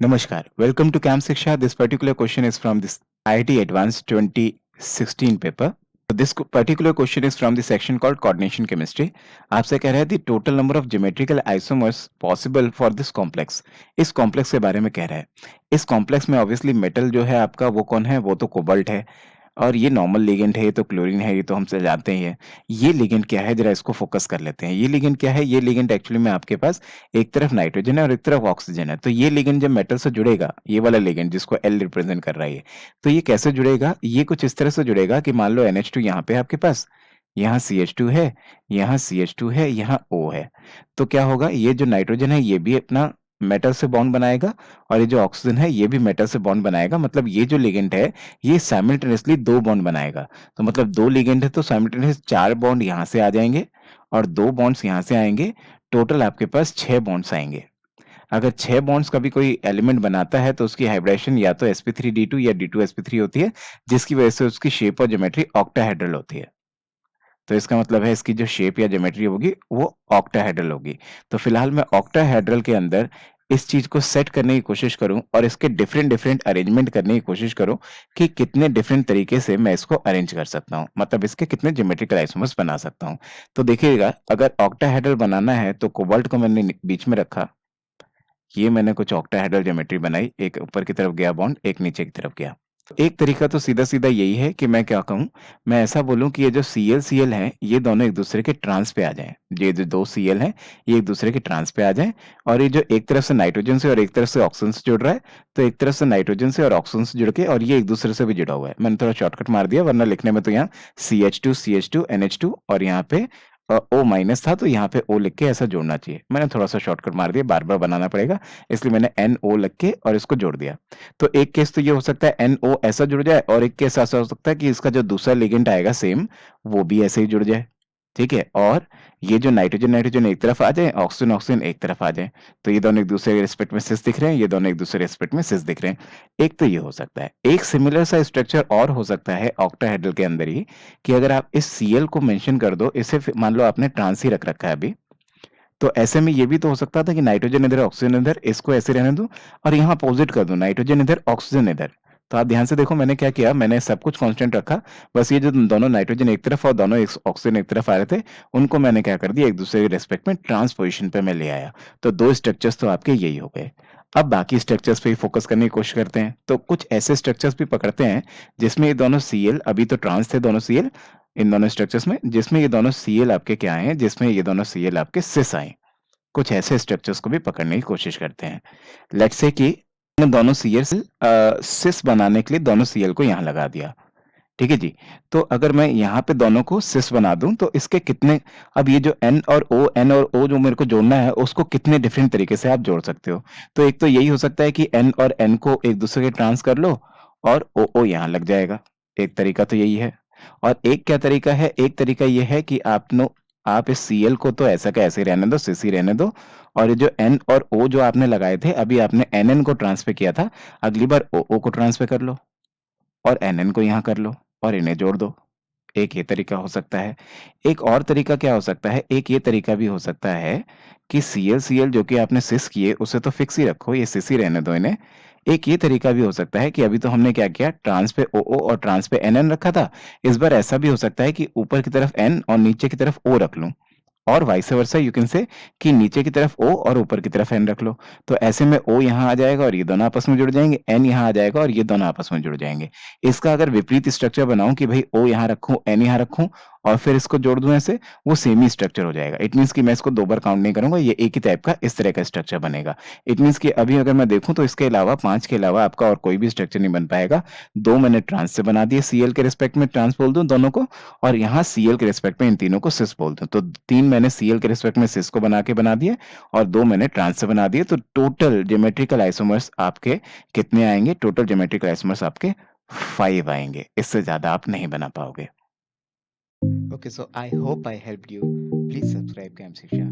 Namaskar. Welcome to Camp Siksha. This particular question is from this IIT Advanced 2016 paper. So this particular question is from the section called Coordination Chemistry. आपसे कह रहा है the total number of geometrical isomers possible for this complex. इस complex के बारे में कह रहा है. इस complex में obviously metal जो है आपका वो कौन है, वो तो कोबाल्ट है और ये नॉर्मल लिगेंड है, ये तो क्लोरीन है, ये तो हमसे जानते ही है। ये लिगेंड क्या है, जरा इसको फोकस कर लेते हैं। ये लिगेंड क्या है, ये लिगेंड एक्चुअली में आपके पास एक तरफ नाइट्रोजन है और एक तरफ ऑक्सीजन है। तो ये लिगेंड जब मेटल से जुड़ेगा, ये वाला लिगेंड जिसको एल रिप्रेजेंट कर रहा है, तो ये कैसे जुड़ेगा, ये कुछ इस तरह से जुड़ेगा कि मान लो NH2 यहाँ पे आपके पास, यहाँ CH2 है, यहाँ CH2 है, यहाँ O है। तो क्या होगा, ये जो नाइट्रोजन है ये भी अपना मेटल से बॉन्ड बनाएगा और ये जो ऑक्सीजन है ये भी मेटल से बॉन्ड बनाएगा। मतलब ये जो लिगेंड है ये साइमल्टेनियसली दो बॉन्ड बनाएगा। तो मतलब दो लिगेंड है तो साइमल्टेनियस 4 बॉन्ड यहाँ से आ जाएंगे और 2 बॉन्ड्स यहाँ से आएंगे। टोटल आपके पास 6 बॉन्ड्स आएंगे। अगर 6 बॉन्ड्स का भी कोई एलिमेंट बनाता है तो उसकी हाइब्रिडेशन या तो sp3d2 या d2sp3 होती है, जिसकी वजह से उसकी शेप और ज्योमेट्री ऑक्टाहेड्रल होती है। तो इसका मतलब है इसकी जो शेप या ज्योमेट्री होगी वो ऑक्टाहेड्रल होगी। तो फिलहाल मैं ऑक्टाहेड्रल के अंदर इस चीज को सेट करने की कोशिश करूं और इसके डिफरेंट डिफरेंट अरेंजमेंट करने की कोशिश करूं कि कितने डिफरेंट तरीके से मैं इसको अरेंज कर सकता हूं, मतलब इसके कितने ज्योमेट्रिकल आइसोमर्स बना सकता हूं। तो देखिएगा, अगर ऑक्टाहेड्रल बनाना है तो कोबाल्ट को मैंने बीच में रखा, ये मैंने कुछ ऑक्टाहेड्रल ज्योमेट्री बनाई, एक ऊपर की तरफ गया बॉन्ड, एक नीचे की तरफ गया। एक तरीका तो सीधा-सीधा यही है कि मैं क्या कहूँ, मैं ऐसा बोलूँ कि ये जो Cl हैं, ये दोनों एक-दूसरे के ट्रांस पे आ जाएँ। ये जो 2 Cl हैं, ये एक-दूसरे के ट्रांस पे आ जाएँ और ये जो एक तरफ से नाइट्रोजन से और एक तरफ से ऑक्सीजन से जुड़ रहा है, तो एक तरफ से नाइट्रोजन से और ऑक्सीजन से जुड़ के और ये एक-दूसरे से भी जुड़ा हुआ है। मैंने थोड़ा शॉर्टकट मार दिया, वरना लिखने में तो यहाँ CH2 CH2 NH2 और यहाँ पे O माइनस था तो यहाँ पे O लिख के ऐसा जोड़ना चाहिए। मैंने थोड़ा-सा शॉर्टकट मार दिया, बार-बार बनाना पड़ेगा, इसलिए मैंने NO लिख के और इसको जोड़ दिया। तो एक केस तो ये हो सकता है NO ऐसा जुड़ जाए और एक केस ऐसा हो सकता है कि इसका जो दूसरा लिगेंड आएगा सेम, वो भी ऐसे ही जुड़ जाए। ठीक है? और ये जो नाइट्रोजन नाइट्रोजन एक तरफ आ जाए, ऑक्सीजन ऑक्सीजन एक तरफ आ जाए। तो ये दोनों एक दूसरे के रिस्पेक्ट में सिस दिख रहे हैं, ये दोनों एक दूसरे रिस्पेक्ट में सिस दिख रहे हैं। एक तो ये हो सकता है। एक सिमिलर सा स्ट्रक्चर और हो सकता है ऑक्टाहेड्रल के अंदर ही, कि अगर आप इस Cl को मेंशन कर दो, इसे मान लो आपने ट्रांस ही रख रखा है अभी, तो ऐसे में ये भी तो हो सकता था कि नाइट्रोजन इधर ऑक्सीजन इधर, इसको ऐसे रहने दूं और यहाँ अपोजिट कर दूं, नाइट्रोजन इधर ऑक्सीजन इधर। तो आप ध्यान से देखो मैंने क्या किया, मैंने सब कुछ कांस्टेंट रखा, बस ये जो दोनों नाइट्रोजन एक तरफ और दोनों ऑक्सीजन एक तरफ आ रहे थे, उनको मैंने क्या कर दिया, एक दूसरे के रेस्पेक्ट में ट्रांस पोजिशन पे मैं ले आया। तो दो स्ट्रक्चर्स तो आपके यही हो गए। अब बाकी स्ट्रक्चर्स पे ही फोकस करने की कोशिश करते हैं। तो कुछ ऐसे स्ट्रक्चर्स भी पकड़ते हैं जिसमें ये दोनों Cl, अभी तो ट्रांस थे दोनों Cl इन दोनों स्ट्रक्चर्स में, जिसमें ये दोनों Cl आपके क्या आए हैं, जिसमें ये दोनों Cl आपके सिस आए। कुछ ऐसे स्ट्रक्चर्स को भी पकड़ने की कोशिश करते हैं। लेट्स से कि इन दोनों सीएल सिस बनाने के लिए दोनों सीएल को यहाँ लगा दिया। ठीक है जी। तो अगर मैं यहाँ पे दोनों को सिस बना दूं तो इसके कितने, अब ये जो एन और ओ जो मेरे को जोड़ना है उसको कितने डिफरेंट तरीके से आप जोड़ सकते हो। तो एक तो यही हो सकता है कि एन और एन को एक दूसरे के ट्रांस कर लो और ओ ओ यहाँ लग जाएगा। एक तरीका तो यही है। और एक क्या तरीका है, एक तरीका ये है कि आप इस Cl को तो ऐसा का ऐसे ही रहने दो, सिस ही रहने दो, और ये जो N और O जो आपने लगाए थे, अभी आपने NN को ट्रांसफर किया था, अगली बार OO को ट्रांसफर कर लो और NN को यहाँ कर लो और इन्हें जोड़ दो। एक ये तरीका हो सकता है। एक और तरीका क्या हो सकता है, एक ये तरीका भी हो सकता है कि Cl जो कि आपने सिस किए उसे तो फिक्स ही रखो, ये सिस ही रहने दो इन्हें। एक ये तरीका भी हो सकता है कि अभी तो हमने क्या किया, ट्रांस पे OO और ट्रांस पे NN रखा था, इस बार ऐसा भी हो सकता है कि ऊपर की तरफ N और नीचे की तरफ O रख लूं, और vice versa you can say कि नीचे की तरफ O और ऊपर की तरफ N रख लो। तो ऐसे में O यहाँ आ जाएगा और ये दोनों आपस में जुड़ जाएंगे, N यहाँ आ जाएगा और ये दोनों आपस में जुड़ जाएंगे। इसका अगर विपरीत स्ट्रक्चर बनाऊं कि भाई O यहाँ रखूं, N यहाँ रखूं और फिर इसको जोड़ दूं ऐसे, वो सेम ही स्ट्रक्चर हो जाएगा। इट मीन्स कि मैं इसको दो बार काउंट नहीं करूंगा, ये एक ही टाइप का इस तरह का स्ट्रक्चर बनेगा। इट मीन्स कि अभी अगर मैं देखूं तो इसके अलावा 5 के अलावा आपका और कोई भी स्ट्रक्चर नहीं बन पाएगा। दो मैंने ट्रांस से बना दिए, Cl के रिस्पेक्ट में ट्रांस बोल दूं दोनों को, और यहाँ Cl के रिस्पेक्ट में इन तीनों को सिस बोल दूं। तो 3 मैंने Cl के रिस्पेक्ट में सिस को बना दिए और 2 मैंने ट्रांस से बना दिए। तो टोटल ज्योमेट्रिकल आइसोमर्स आपके कितने आएंगे, टोटल ज्योमेट्रिकल आइसोमर्स आपके 5 आएंगे। इससे ज्यादा आप नहीं बना पाओगे। Okay, so I hope I helped you. Please subscribe Camp Shiksha.